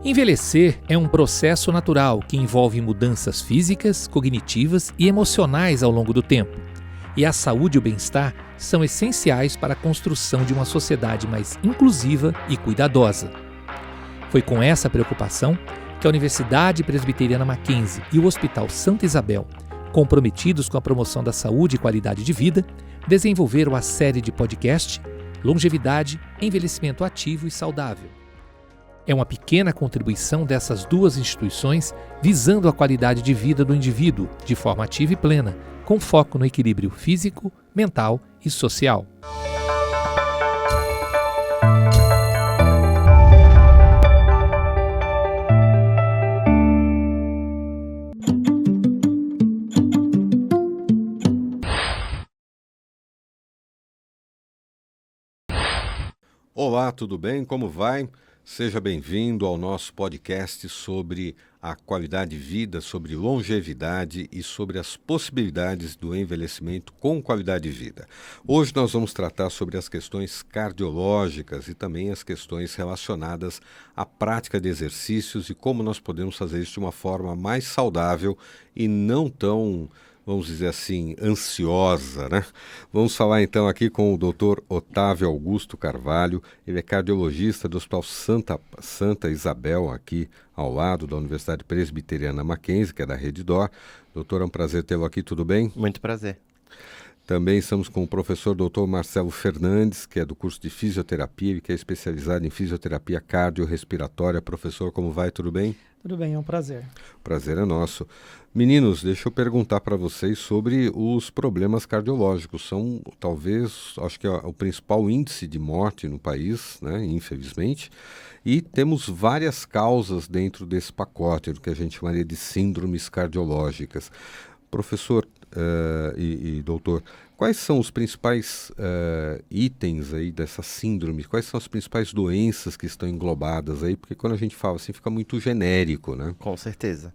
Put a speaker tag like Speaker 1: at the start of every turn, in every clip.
Speaker 1: Envelhecer é um processo natural que envolve mudanças físicas, cognitivas e emocionais ao longo do tempo. E a saúde e o bem-estar são essenciais para a construção de uma sociedade mais inclusiva e cuidadosa. Foi com essa preocupação que a Universidade Presbiteriana Mackenzie e o Hospital Santa Isabel, comprometidos com a promoção da saúde e qualidade de vida, desenvolveram a série de podcast Longevidade, Envelhecimento Ativo e Saudável. É uma pequena contribuição dessas duas instituições visando a qualidade de vida do indivíduo de forma ativa e plena, com foco no equilíbrio físico, mental e social.
Speaker 2: Olá, tudo bem? Como vai? Seja bem-vindo ao nosso podcast sobre a qualidade de vida, sobre longevidade e sobre as possibilidades do envelhecimento com qualidade de vida. Hoje nós vamos tratar sobre as questões cardiológicas e também as questões relacionadas à prática de exercícios e como nós podemos fazer isso de uma forma mais saudável e não tão, vamos dizer assim, ansiosa, né? Vamos falar então aqui com o Dr. Otávio Augusto Carvalho. Ele é cardiologista do Hospital Santa Isabel, aqui ao lado da Universidade Presbiteriana Mackenzie, que é da Rede D'Or. Doutor, é um prazer tê-lo aqui, tudo bem?
Speaker 3: Muito prazer.
Speaker 2: Também estamos com o professor Dr. Marcelo Fernandes, que é do curso de fisioterapia e que é especializado em fisioterapia cardiorrespiratória. Professor, como vai? Tudo bem?
Speaker 4: Tudo bem, é um prazer.
Speaker 2: O prazer é nosso. Meninos, deixa eu perguntar para vocês sobre os problemas cardiológicos. São, talvez, acho que é o principal índice de morte no país, né, infelizmente. E temos várias causas dentro desse pacote, do que a gente chamaria de síndromes cardiológicas. Professor e doutor, quais são os principais itens aí dessa síndrome? Quais são as principais doenças que estão englobadas aí? Porque quando a gente fala assim, fica muito genérico, né?
Speaker 3: Com certeza.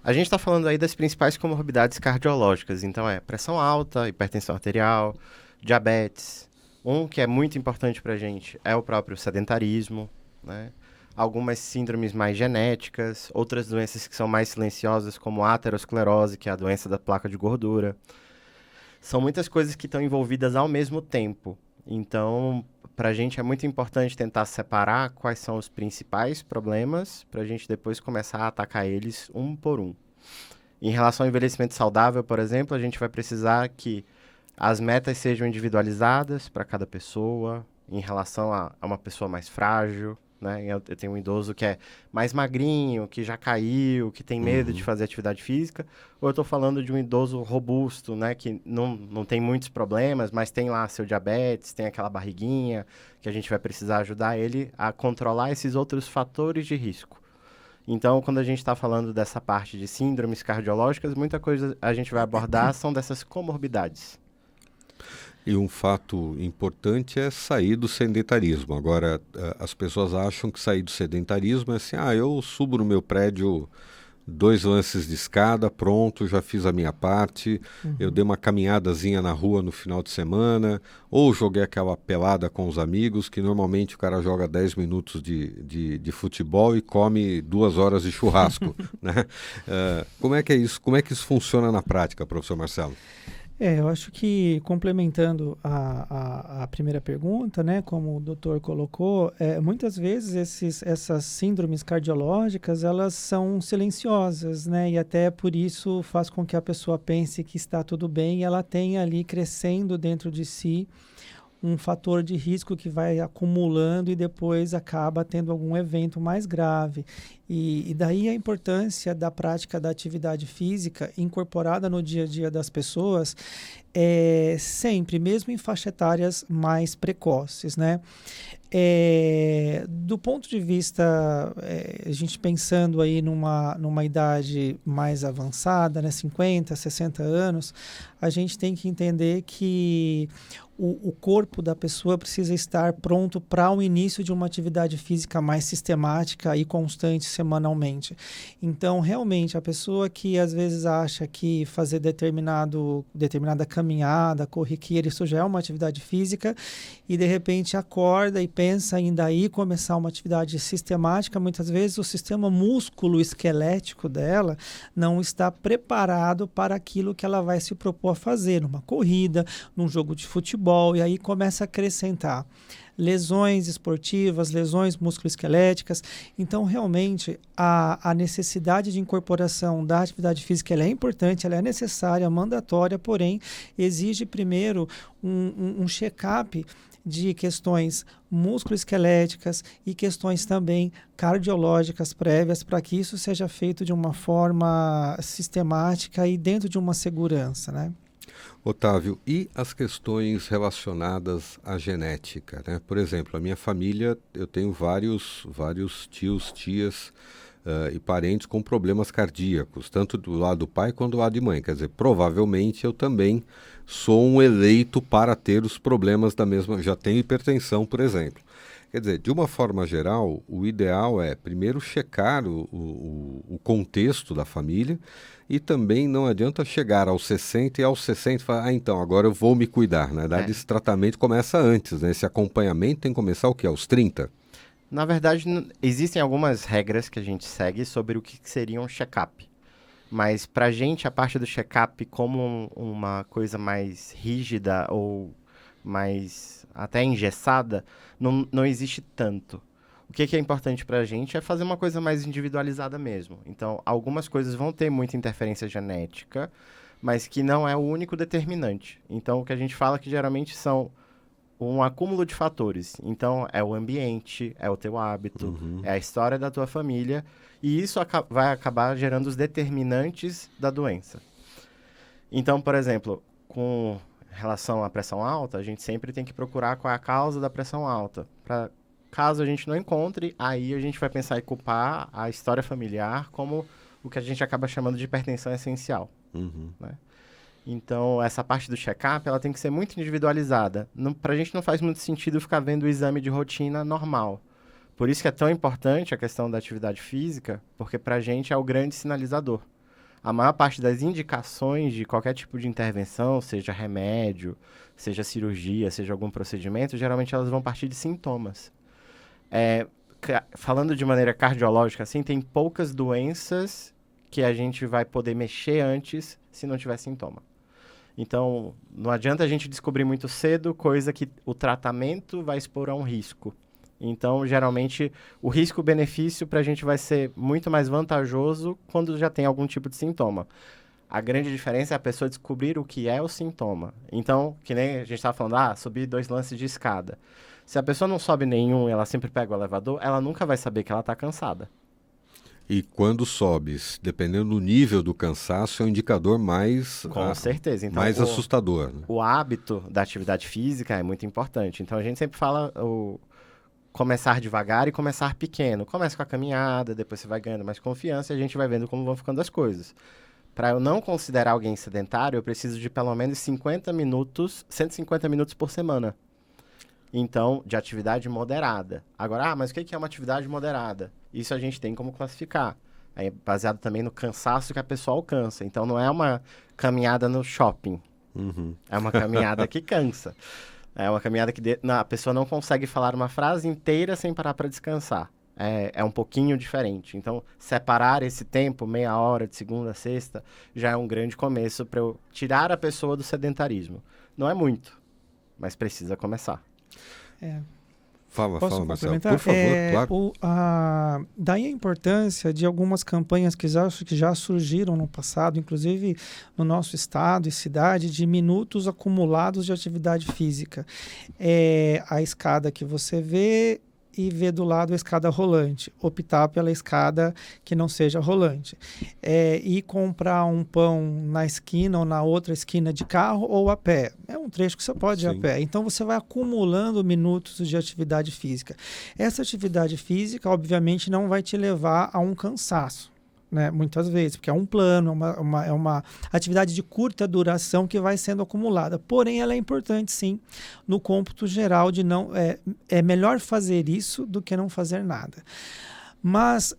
Speaker 3: A gente está falando aí das principais comorbidades cardiológicas. Então pressão alta, hipertensão arterial, diabetes. Um que é muito importante para a gente é o próprio sedentarismo, né? Algumas síndromes mais genéticas, outras doenças que são mais silenciosas, como a aterosclerose, que é a doença da placa de gordura. São muitas coisas que estão envolvidas ao mesmo tempo. Então, para a gente é muito importante tentar separar quais são os principais problemas, para a gente depois começar a atacar eles um por um. Em relação ao envelhecimento saudável, por exemplo, a gente vai precisar que as metas sejam individualizadas para cada pessoa, em relação a uma pessoa mais frágil, né? Eu tenho um idoso que é mais magrinho, que já caiu, que tem medo de fazer atividade física, ou eu estou falando de um idoso robusto, né? Que não tem muitos problemas, mas tem lá seu diabetes, tem aquela barriguinha, que a gente vai precisar ajudar ele a controlar esses outros fatores de risco. Então, quando a gente está falando dessa parte de síndromes cardiológicas, muita coisa a gente vai abordar são dessas comorbidades.
Speaker 2: E um fato importante é sair do sedentarismo. Agora, as pessoas acham que sair do sedentarismo é assim, eu subo no meu prédio 2 lances de escada, pronto, já fiz a minha parte, eu dei uma caminhadazinha na rua no final de semana, ou joguei aquela pelada com os amigos, que normalmente o cara joga 10 minutos de futebol e come 2 horas de churrasco, né? Como é que é isso? Como é que isso funciona na prática, professor Marcelo?
Speaker 4: Eu acho que, complementando a primeira pergunta, né, como o doutor colocou, muitas vezes essas síndromes cardiológicas, elas são silenciosas, né, e até por isso faz com que a pessoa pense que está tudo bem e ela tenha ali crescendo dentro de si um fator de risco que vai acumulando e depois acaba tendo algum evento mais grave. E daí a importância da prática da atividade física incorporada no dia a dia das pessoas, sempre, mesmo em faixas etárias mais precoces, né? Do ponto de vista, a gente pensando aí numa idade mais avançada, né, 50, 60 anos, a gente tem que entender que o corpo da pessoa precisa estar pronto para o início de uma atividade física mais sistemática e constante semanalmente. Então, realmente, a pessoa que às vezes acha que fazer determinada caminhada caminhada, corriqueira, isso já é uma atividade física, e de repente acorda e pensa em daí começar uma atividade sistemática, muitas vezes o sistema músculo-esquelético dela não está preparado para aquilo que ela vai se propor a fazer, numa corrida, num jogo de futebol, e aí começa a acrescentar lesões esportivas, lesões musculoesqueléticas. Então, realmente, a necessidade de incorporação da atividade física ela é importante, ela é necessária, mandatória, porém, exige primeiro um check-up de questões musculoesqueléticas e questões também cardiológicas prévias para que isso seja feito de uma forma sistemática e dentro de uma segurança, né?
Speaker 2: Otávio, e as questões relacionadas à genética, né? Por exemplo, a minha família, eu tenho vários tios, tias e parentes com problemas cardíacos, tanto do lado do pai quanto do lado de mãe. Quer dizer, provavelmente eu também sou um eleito para ter os problemas da mesma... Já tenho hipertensão, por exemplo. Quer dizer, de uma forma geral, o ideal é primeiro checar o contexto da família e também não adianta chegar aos 60 e aos 60 e falar, então, agora eu vou me cuidar. Na verdade, esse tratamento começa antes, né? Esse acompanhamento tem que começar o quê? Aos 30?
Speaker 3: Na verdade, existem algumas regras que a gente segue sobre o que seria um check-up. Mas pra gente, a parte do check-up como uma coisa mais rígida ou mais até engessada, não existe tanto. O que é importante pra gente é fazer uma coisa mais individualizada mesmo. Então, algumas coisas vão ter muita interferência genética, mas que não é o único determinante. Então, o que a gente fala que geralmente são um acúmulo de fatores. Então, é o ambiente, é o teu hábito, é a história da tua família, e isso vai acabar gerando os determinantes da doença. Então, por exemplo, com relação à pressão alta, a gente sempre tem que procurar qual é a causa da pressão alta. Caso a gente não encontre, aí a gente vai pensar em culpar a história familiar como o que a gente acaba chamando de hipertensão essencial. Né? Então, essa parte do check-up, ela tem que ser muito individualizada. Pra gente não faz muito sentido ficar vendo o exame de rotina normal. Por isso que é tão importante a questão da atividade física, porque pra gente é o grande sinalizador. A maior parte das indicações de qualquer tipo de intervenção, seja remédio, seja cirurgia, seja algum procedimento, geralmente elas vão partir de sintomas. Falando de maneira cardiológica, assim, tem poucas doenças que a gente vai poder mexer antes se não tiver sintoma. Então, não adianta a gente descobrir muito cedo coisa que o tratamento vai expor a um risco. Então, geralmente, o risco-benefício para a gente vai ser muito mais vantajoso quando já tem algum tipo de sintoma. A grande diferença é a pessoa descobrir o que é o sintoma. Então, que nem a gente estava falando, subir 2 lances de escada. Se a pessoa não sobe nenhum e ela sempre pega o elevador, ela nunca vai saber que ela está cansada.
Speaker 2: E quando sobes, dependendo do nível do cansaço, é um indicador mais...
Speaker 3: Com certeza. Então,
Speaker 2: mais assustador. Né?
Speaker 3: O hábito da atividade física é muito importante. Então, a gente sempre fala começar devagar e começar pequeno. Começa com a caminhada, depois você vai ganhando mais confiança e a gente vai vendo como vão ficando as coisas. Para eu não considerar alguém sedentário, eu preciso de pelo menos 150 minutos por semana. Então, de atividade moderada. Agora, mas o que é uma atividade moderada? Isso a gente tem como classificar. É baseado também no cansaço que a pessoa alcança. Então, não é uma caminhada no shopping. É uma caminhada que cansa. É uma caminhada que a pessoa não consegue falar uma frase inteira sem parar para descansar. É um pouquinho diferente. Então, separar esse tempo, meia hora, de segunda a sexta, já é um grande começo para eu tirar a pessoa do sedentarismo. Não é muito, mas precisa começar.
Speaker 2: Fala, Marcelo,
Speaker 4: por
Speaker 2: favor, claro.
Speaker 4: Daí a importância de algumas campanhas que já surgiram no passado, inclusive no nosso estado e cidade, de minutos acumulados de atividade física. A escada que você vê e ver do lado a escada rolante, optar pela escada que não seja rolante. Ir comprar um pão na esquina ou na outra esquina de carro ou a pé. É um trecho que você pode ir a pé. Então, você vai acumulando minutos de atividade física. Essa atividade física, obviamente, não vai te levar a um cansaço. Né, muitas vezes, porque é um plano, é uma atividade de curta duração que vai sendo acumulada. Porém, ela é importante, sim, no cômputo geral de não... É melhor fazer isso do que não fazer nada. Mas,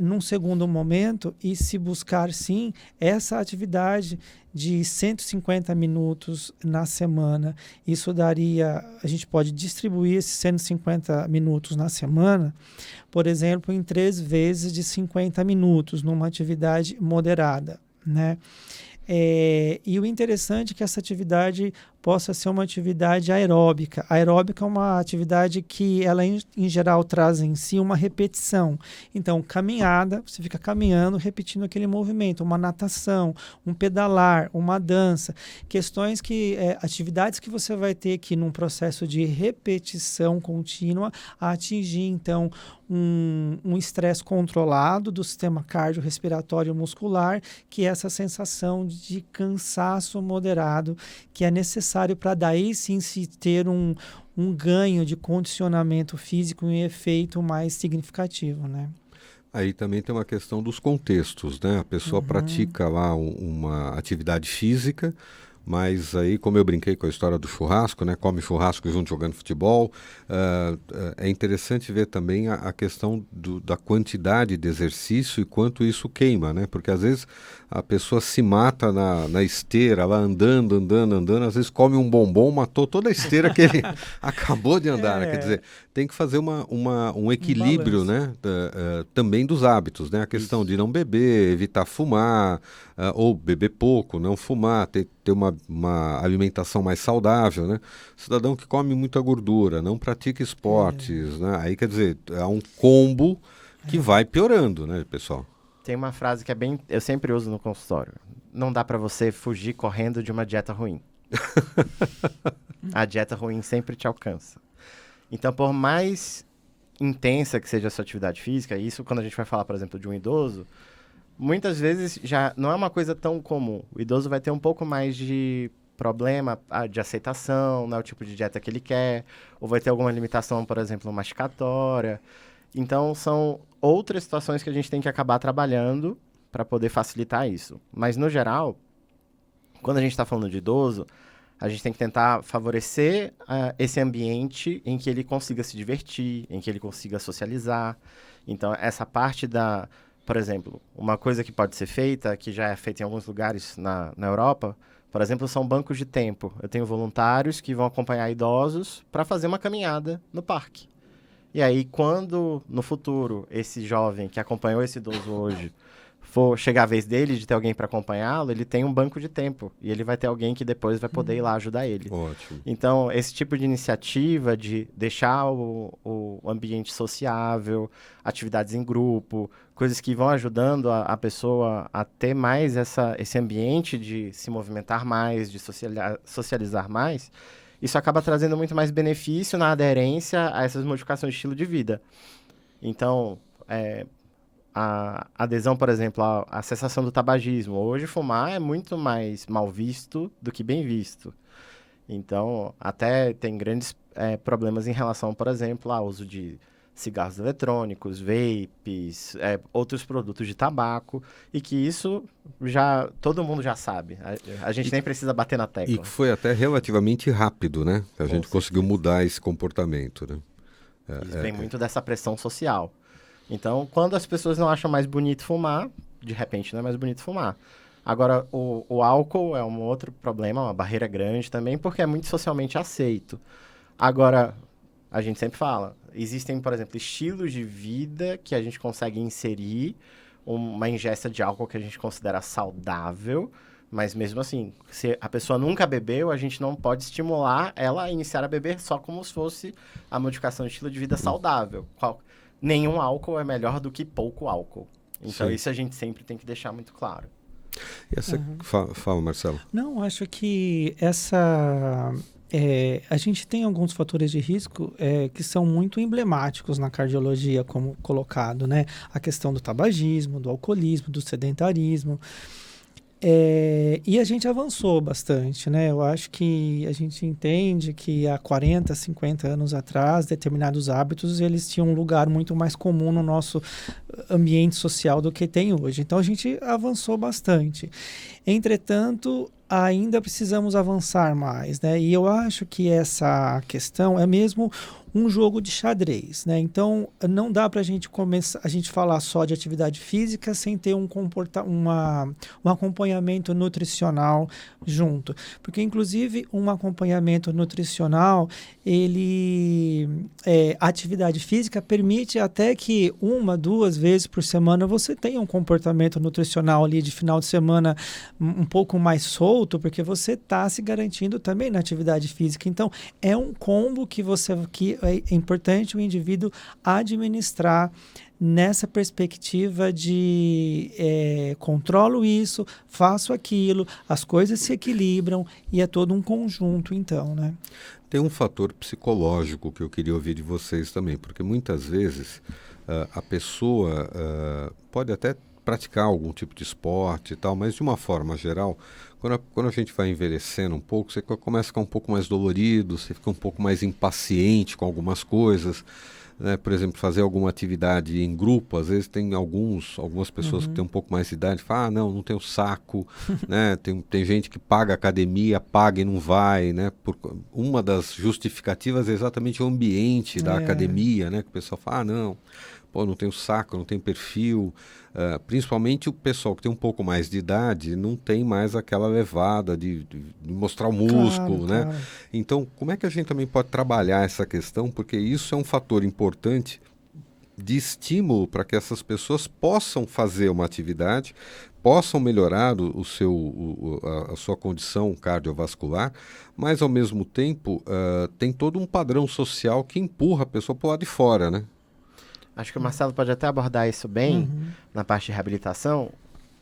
Speaker 4: num segundo momento, e se buscar, sim, essa atividade de 150 minutos na semana, isso daria, a gente pode distribuir esses 150 minutos na semana, por exemplo, em 3 vezes de 50 minutos, numa atividade moderada, né? E o interessante é que essa atividade possa ser uma atividade aeróbica. A aeróbica é uma atividade que ela, em geral, traz em si uma repetição. Então, caminhada, você fica caminhando, repetindo aquele movimento, uma natação, um pedalar, uma dança. Questões que, atividades que você vai ter que, num processo de repetição contínua, atingir, então, um estresse controlado do sistema cardiorrespiratório muscular, que é essa sensação de cansaço moderado, que é necessário para daí sim se ter um ganho de condicionamento físico e um efeito mais significativo, né?
Speaker 2: Aí também tem uma questão dos contextos, né? A pessoa pratica lá uma atividade física, mas aí, como eu brinquei com a história do churrasco, né? Come churrasco junto jogando futebol, é interessante ver também a questão da quantidade de exercício e quanto isso queima, né? Porque às vezes a pessoa se mata na esteira, lá andando, às vezes come um bombom, matou toda a esteira que ele acabou de andar, né? Quer dizer, tem que fazer um equilíbrio, né? Também dos hábitos, né? A questão de não beber, evitar fumar, ou beber pouco, não fumar, ter uma alimentação mais saudável, né? Cidadão que come muita gordura, não pratica esportes, né? Aí, quer dizer, é um combo que vai piorando, né, pessoal?
Speaker 3: Tem uma frase que eu sempre uso no consultório. Não dá para você fugir correndo de uma dieta ruim. A dieta ruim sempre te alcança. Então, por mais intensa que seja a sua atividade física, isso quando a gente vai falar, por exemplo, de um idoso, muitas vezes já não é uma coisa tão comum. O idoso vai ter um pouco mais de problema de aceitação, não é o tipo de dieta que ele quer, ou vai ter alguma limitação, por exemplo, masticatória. Então, são outras situações que a gente tem que acabar trabalhando para poder facilitar isso. Mas, no geral, quando a gente está falando de idoso, a gente tem que tentar favorecer esse ambiente em que ele consiga se divertir, em que ele consiga socializar. Então, essa parte por exemplo, uma coisa que pode ser feita, que já é feita em alguns lugares na Europa, por exemplo, são bancos de tempo. Eu tenho voluntários que vão acompanhar idosos para fazer uma caminhada no parque. E aí, quando, no futuro, esse jovem que acompanhou esse idoso hoje for chegar a vez dele de ter alguém para acompanhá-lo, ele tem um banco de tempo. E ele vai ter alguém que depois vai poder ir lá ajudar ele.
Speaker 2: Ótimo.
Speaker 3: Então, esse tipo de iniciativa de deixar o ambiente sociável, atividades em grupo, coisas que vão ajudando a pessoa a ter mais esse ambiente de se movimentar mais, de socializar mais, isso acaba trazendo muito mais benefício na aderência a essas modificações de estilo de vida. Então, a adesão, por exemplo, à cessação do tabagismo. Hoje, fumar é muito mais mal visto do que bem visto. Então, até tem grandes problemas em relação, por exemplo, ao uso de cigarros eletrônicos, vapes, outros produtos de tabaco, e que isso todo mundo já sabe. A gente nem precisa bater na tecla.
Speaker 2: E que foi até relativamente rápido, né? Que a gente conseguiu mudar esse comportamento, né?
Speaker 3: Isso vem muito dessa pressão social. Então, quando as pessoas não acham mais bonito fumar, de repente não é mais bonito fumar. Agora, o álcool é um outro problema, uma barreira grande também, porque é muito socialmente aceito. Agora, a gente sempre fala, existem, por exemplo, estilos de vida que a gente consegue inserir uma ingesta de álcool que a gente considera saudável, mas mesmo assim, se a pessoa nunca bebeu, a gente não pode estimular ela a iniciar a beber só como se fosse a modificação de estilo de vida saudável. Nenhum álcool é melhor do que pouco álcool. Então, isso a gente sempre tem que deixar muito claro.
Speaker 2: E fala, Marcelo.
Speaker 4: Não, acho que a gente tem alguns fatores de risco que são muito emblemáticos na cardiologia, como colocado, né? A questão do tabagismo, do alcoolismo, do sedentarismo. E a gente avançou bastante, né? Eu acho que a gente entende que há 40, 50 anos atrás, determinados hábitos, eles tinham um lugar muito mais comum no nosso ambiente social do que tem hoje. Então, a gente avançou bastante. Entretanto, ainda precisamos avançar mais, né? E eu acho que essa questão é mesmo um jogo de xadrez, né? Então, não dá para a gente falar só de atividade física sem ter um acompanhamento nutricional junto. Porque, inclusive, um acompanhamento nutricional, a atividade física permite até que 1-2 vezes por semana você tenha um comportamento nutricional ali de final de semana um pouco mais solto, porque você está se garantindo também na atividade física. Então, é um combo que é importante o indivíduo administrar nessa perspectiva de controlo isso, faço aquilo, as coisas se equilibram e é todo um conjunto, então, né?
Speaker 2: Tem um fator psicológico que eu queria ouvir de vocês também, porque muitas vezes a pessoa pode até praticar algum tipo de esporte e tal, mas de uma forma geral, quando a gente vai envelhecendo um pouco, você começa a ficar um pouco mais dolorido, você fica um pouco mais impaciente com algumas coisas, né? Por exemplo, fazer alguma atividade em grupo, às vezes tem algumas pessoas que têm um pouco mais de idade, falam, não tenho saco, né? Tem gente que paga academia, paga e não vai, né? Uma das justificativas é exatamente o ambiente da academia, né? Que o pessoal fala, não tenho saco, não tenho perfil. Principalmente o pessoal que tem um pouco mais de idade não tem mais aquela levada de mostrar o músculo, né?
Speaker 4: Claro.
Speaker 2: Então, como é que a gente também pode trabalhar essa questão? Porque isso é um fator importante de estímulo para que essas pessoas possam fazer uma atividade, possam melhorar a sua condição cardiovascular, mas ao mesmo tempo tem todo um padrão social que empurra a pessoa para o lado de fora, né?
Speaker 3: Acho que o Marcelo pode até abordar isso bem na parte de reabilitação.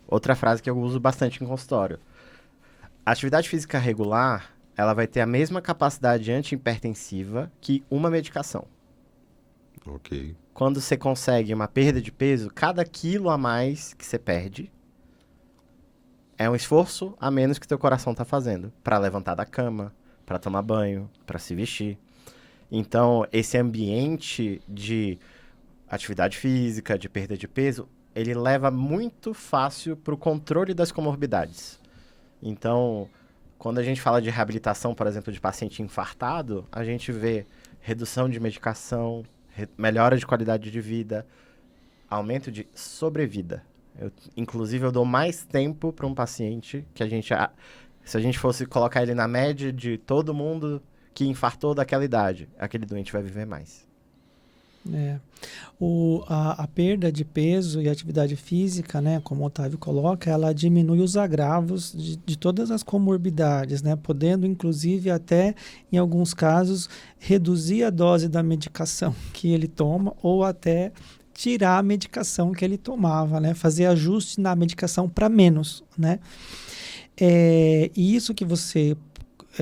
Speaker 3: Outra frase que eu uso bastante em consultório. A atividade física regular, ela vai ter a mesma capacidade antihipertensiva que uma medicação.
Speaker 2: Ok.
Speaker 3: Quando você consegue uma perda de peso, cada quilo a mais que você perde é um esforço a menos que teu coração está fazendo para levantar da cama, para tomar banho, para se vestir. Então, esse ambiente de atividade física, de perda de peso, ele leva muito fácil para o controle das comorbidades. Então, quando a gente fala de reabilitação, por exemplo, de paciente infartado, a gente vê redução de medicação, melhora de qualidade de vida, aumento de sobrevida. Inclusive, eu dou mais tempo para um paciente que se a gente fosse colocar ele na média de todo mundo que infartou daquela idade, aquele doente vai viver mais.
Speaker 4: A perda de peso e atividade física, né, como o Otávio coloca, ela diminui os agravos de todas as comorbidades, né, podendo inclusive até, em alguns casos, reduzir a dose da medicação que ele toma ou até tirar a medicação que ele tomava, né, fazer ajuste na medicação para menos, né. E isso que você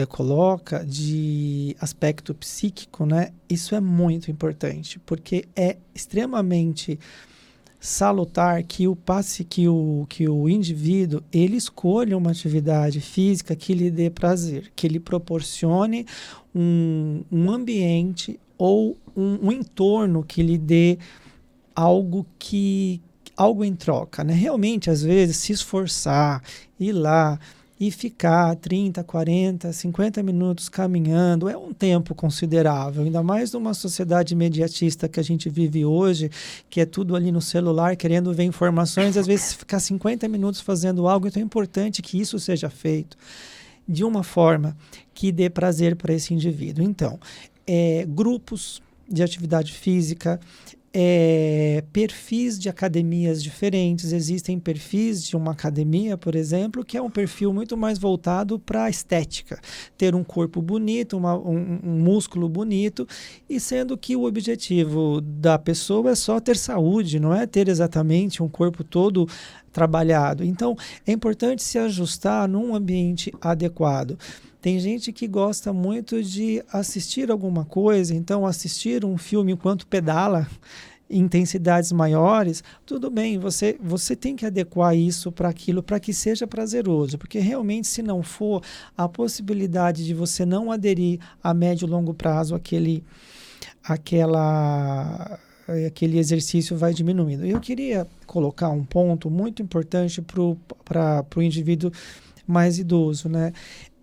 Speaker 4: coloca de aspecto psíquico, né? Isso é muito importante, porque é extremamente salutar que o indivíduo ele escolha uma atividade física que lhe dê prazer, que lhe proporcione um ambiente ou um entorno que lhe dê algo em troca, né? Realmente, às vezes, se esforçar, ir lá e ficar 30, 40, 50 minutos caminhando é um tempo considerável, ainda mais numa sociedade imediatista que a gente vive hoje, que é tudo ali no celular, querendo ver informações, às vezes ficar 50 minutos fazendo algo, então é importante que isso seja feito de uma forma que dê prazer para esse indivíduo. Então, grupos de atividade física, perfis de academias diferentes. Existem perfis de uma academia, por exemplo, que é um perfil muito mais voltado para a estética, ter um corpo bonito, um músculo bonito, e sendo que o objetivo da pessoa é só ter saúde, não é ter exatamente um corpo todo trabalhado. Então, é importante se ajustar num ambiente adequado. Tem gente que gosta muito de assistir alguma coisa, então assistir um filme enquanto pedala em intensidades maiores, tudo bem, você tem que adequar isso para aquilo, para que seja prazeroso, porque realmente se não for, a possibilidade de você não aderir a médio e longo prazo aquele exercício vai diminuindo. Eu queria colocar um ponto muito importante para o indivíduo mais idoso, né?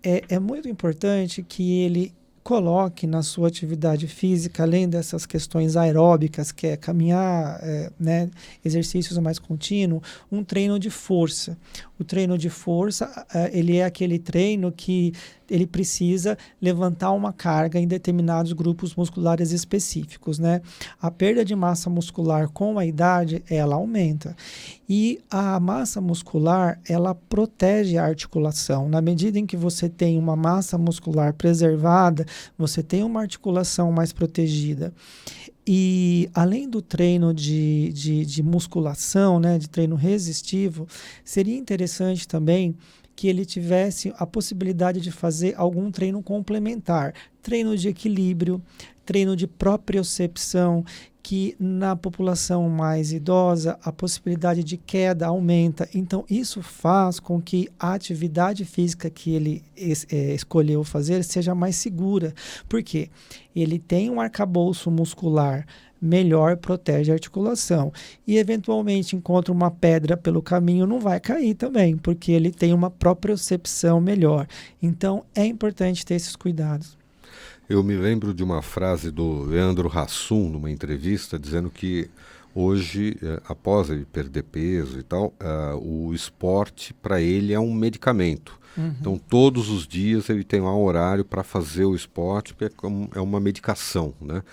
Speaker 4: É muito importante que ele coloque na sua atividade física, além dessas questões aeróbicas, que é caminhar, né, exercícios mais contínuos, um treino de força. O treino de força, ele é aquele treino que ele precisa levantar uma carga em determinados grupos musculares específicos, né? A perda de massa muscular com a idade, ela aumenta. E a massa muscular, ela protege a articulação. Na medida em que você tem uma massa muscular preservada, você tem uma articulação mais protegida. E além do treino de musculação, né, de treino resistivo, seria interessante também que ele tivesse a possibilidade de fazer algum treino complementar, treino de equilíbrio, treino de propriocepção, que na população mais idosa a possibilidade de queda aumenta. Então isso faz com que a atividade física que ele escolheu fazer seja mais segura. Por quê? Ele tem um arcabouço muscular melhor, protege a articulação. E eventualmente encontra uma pedra pelo caminho, não vai cair também, porque ele tem uma propriocepção melhor. Então é importante ter esses cuidados.
Speaker 2: Eu me lembro de uma frase do Leandro Hassum, numa entrevista, dizendo que hoje, após ele perder peso e tal, o esporte para ele é um medicamento. Uhum. Então, todos os dias ele tem lá um horário para fazer o esporte, porque é uma medicação, né?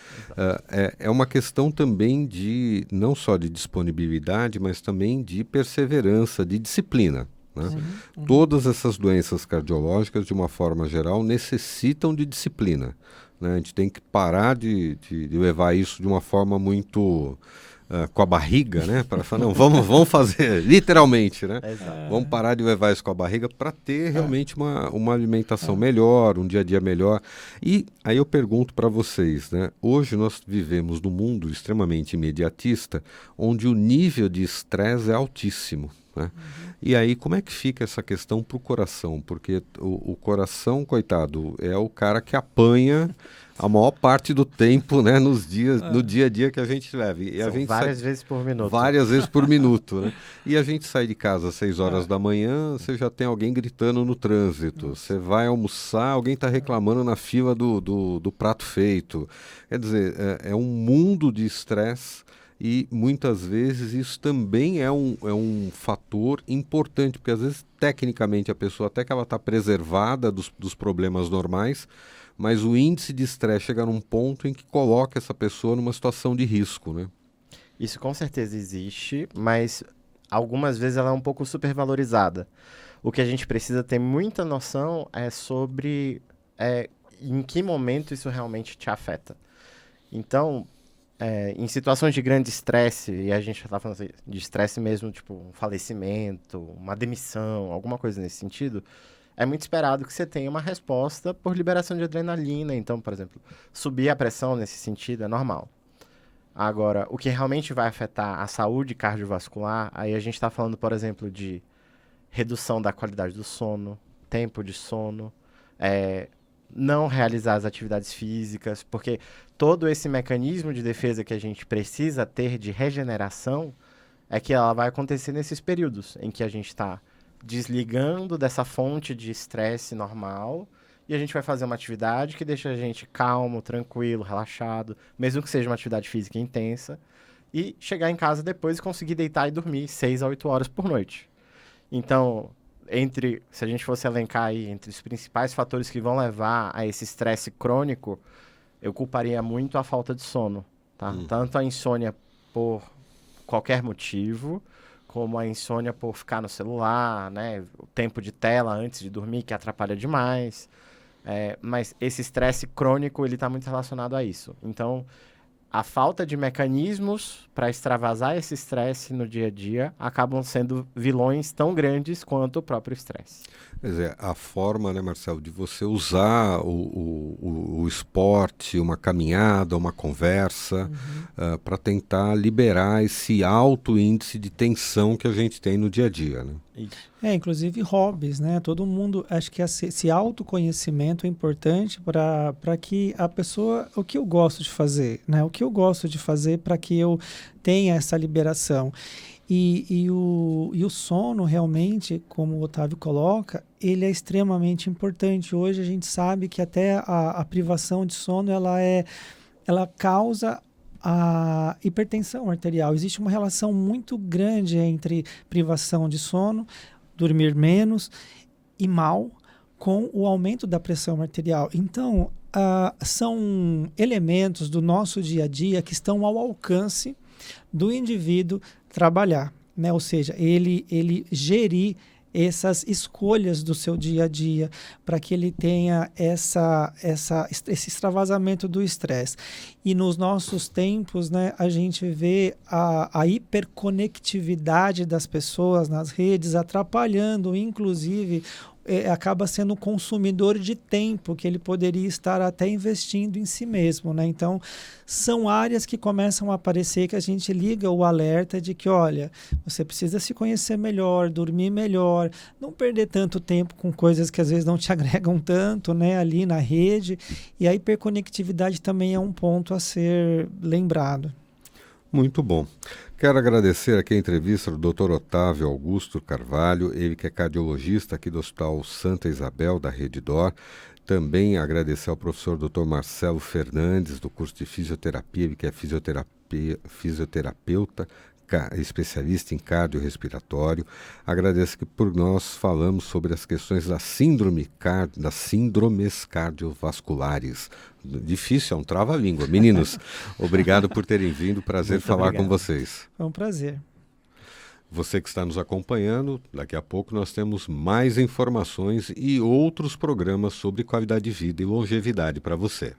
Speaker 2: É uma questão também de, não só de disponibilidade, mas também de perseverança, de disciplina. Né? Uhum. Todas essas doenças cardiológicas, de uma forma geral, necessitam de disciplina. Né? A gente tem que parar de levar isso de uma forma muito com a barriga, né? Para falar, não, vamos fazer, literalmente, né? Vamos parar de levar isso com a barriga para ter realmente uma alimentação melhor, um dia a dia melhor. E aí eu pergunto para vocês, né? Hoje nós vivemos num mundo extremamente imediatista, onde o nível de estresse é altíssimo. Né? Uhum. E aí, como é que fica essa questão para o coração? Porque o coração, coitado, é o cara que apanha a maior parte do tempo, né, no dia a dia que a gente leva. E a gente
Speaker 3: várias vezes por minuto.
Speaker 2: Várias vezes por minuto, né? E a gente sai de casa às 6 horas da manhã, você já tem alguém gritando no trânsito. Você vai almoçar, alguém está reclamando na fila do prato feito. Quer dizer, é um mundo de estresse. E muitas vezes isso também é um fator importante, porque às vezes tecnicamente a pessoa até que ela está preservada dos problemas normais, mas o índice de estresse chega num ponto em que coloca essa pessoa numa situação de risco, né?
Speaker 3: Isso com certeza existe, mas algumas vezes ela é um pouco supervalorizada. O que a gente precisa ter muita noção é sobre em que momento isso realmente te afeta. Então, em situações de grande estresse, e a gente está falando de estresse mesmo, tipo um falecimento, uma demissão, alguma coisa nesse sentido, é muito esperado que você tenha uma resposta por liberação de adrenalina. Então, por exemplo, subir a pressão nesse sentido é normal. Agora, o que realmente vai afetar a saúde cardiovascular, aí a gente está falando, por exemplo, de redução da qualidade do sono, tempo de sono, não realizar as atividades físicas, porque todo esse mecanismo de defesa que a gente precisa ter de regeneração é que ela vai acontecer nesses períodos em que a gente está desligando dessa fonte de estresse normal e a gente vai fazer uma atividade que deixa a gente calmo, tranquilo, relaxado, mesmo que seja uma atividade física intensa, e chegar em casa depois e conseguir deitar e dormir 6 a 8 horas por noite. Então, se a gente fosse elencar aí entre os principais fatores que vão levar a esse estresse crônico, eu culparia muito a falta de sono, tá? Tanto a insônia por qualquer motivo, como a insônia por ficar no celular, né? O tempo de tela antes de dormir, que atrapalha demais. Mas esse estresse crônico, ele está muito relacionado a isso. Então, a falta de mecanismos para extravasar esse estresse no dia a dia acabam sendo vilões tão grandes quanto o próprio estresse.
Speaker 2: Quer dizer, a forma, né, Marcelo, de você usar o esporte, uma caminhada, uma conversa, para tentar liberar esse alto índice de tensão que a gente tem no dia a dia, né?
Speaker 4: Inclusive hobbies, né? Todo mundo, acho que esse autoconhecimento é importante para que a pessoa, o que eu gosto de fazer, né? O que eu gosto de fazer para que eu tenha essa liberação. E o sono, realmente, como o Otávio coloca, ele é extremamente importante. Hoje a gente sabe que até a privação de sono, ela causa a hipertensão arterial. Existe uma relação muito grande entre privação de sono, dormir menos e mal, com o aumento da pressão arterial. Então, são elementos do nosso dia a dia que estão ao alcance do indivíduo trabalhar, né? Ou seja, ele gerir essas escolhas do seu dia a dia para que ele tenha esse extravasamento do estresse. E nos nossos tempos, né, a gente vê a hiperconectividade das pessoas nas redes atrapalhando, inclusive, acaba sendo um consumidor de tempo que ele poderia estar até investindo em si mesmo, né? Então, são áreas que começam a aparecer que a gente liga o alerta de que, olha, você precisa se conhecer melhor, dormir melhor, não perder tanto tempo com coisas que às vezes não te agregam tanto, né, ali na rede. E a hiperconectividade também é um ponto a ser lembrado.
Speaker 2: Muito bom. Quero agradecer aqui a entrevista do Dr. Otávio Augusto Carvalho, ele que é cardiologista aqui do Hospital Santa Isabel, da Rede DOR. Também agradecer ao professor Dr. Marcelo Fernandes, do curso de fisioterapia, ele que é fisioterapeuta, especialista em cardiorrespiratório. Agradeço que por nós falamos sobre as questões das síndromes cardiovasculares. Difícil, é um trava-língua. Meninos, obrigado por terem vindo, prazer
Speaker 4: Muito
Speaker 2: falar
Speaker 4: obrigado.
Speaker 2: com vocês.
Speaker 4: É um prazer.
Speaker 2: Você que está nos acompanhando, daqui a pouco nós temos mais informações e outros programas sobre qualidade de vida e longevidade para você.